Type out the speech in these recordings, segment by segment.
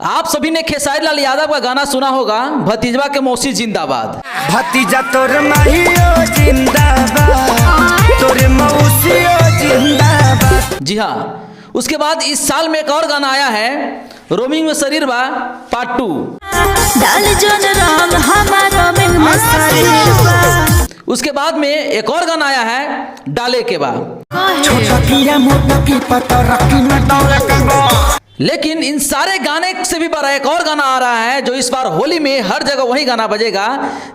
आप सभी ने खेसारी लाल यादव का गाना सुना होगा, भतीजवा के मौसी जिंदाबाद। भतीजा तोर माहियो जिंदाबाद, तोर मौसियो जिंदाबाद। जी हाँ, उसके बाद इस साल में एक और गाना आया है, रोमिंग में शरीर बा पार्ट 2। उसके बाद में एक और गाना आया है, डाले के बाद। लेकिन इन सारे गाने से भी बड़ा एक और गाना आ रहा है, जो इस बार होली में हर जगह वही गाना बजेगा,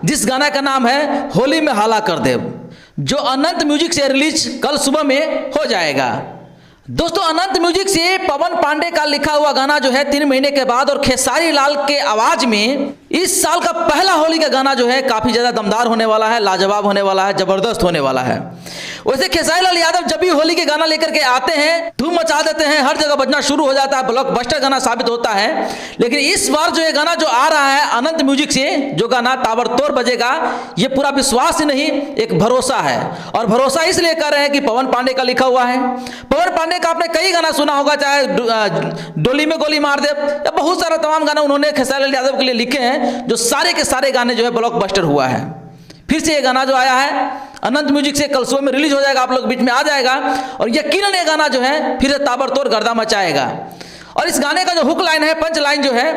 जिस गाना का नाम है होली में हाला कर देव, जो अनंत म्यूजिक से रिलीज कल सुबह में हो जाएगा। दोस्तों, अनंत म्यूजिक से पवन पांडे का लिखा हुआ गाना जो है 3 महीने के बाद, और खेसारी लाल के आवाज में इस साल का पहला होली का गाना जो है काफी ज्यादा दमदार होने वाला है, लाजवाब होने वाला है, जबरदस्त होने वाला है। वैसे खेसारी लाल यादव जब भी होली के गाना लेकर के आते हैं, धूम मचा देते हैं, हर जगह बजना शुरू हो जाता है, ब्लॉकबस्टर गाना साबित होता है। लेकिन इस बार जो ये गाना जो आ रहा है अनंत म्यूजिक से, जो गाना ताबड़तोड़ बजेगा, ये पूरा विश्वास ही नहीं, एक भरोसा है। और भरोसा इसलिए कर रहे हैं कि पवन पांडे का लिखा हुआ है। पवन पांडे का आपने कई गाना सुना होगा, चाहे डोली में गोली मार दे, या बहुत सारा तमाम गाना उन्होंने खेसारी लाल यादव के लिए लिखे हैं, जो सारे के सारे गाने जो है ब्लॉकबस्टर हुआ है। फिर से ये गाना जो आया है अनंत म्यूजिक से, कल सुबह में रिलीज हो जाएगा, आप लोग बीच में आ जाएगा, और यकीनन ये गाना जो है फिर से ताबड़तोड़ गर्दा मचाएगा। और इस गाने का जो हुक लाइन है, पंच लाइन जो है,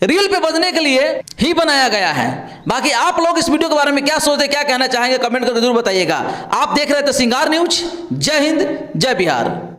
रील पे बजने के लिए ही बनाया गया है। बाकी आप लोग इस वीडियो के बारे में क्या सोचते, क्या कहना चाहेंगे, कमेंट करके जरूर बताइएगा। आप देख रहे थे सिंगार न्यूज। जय हिंद, जय बिहार।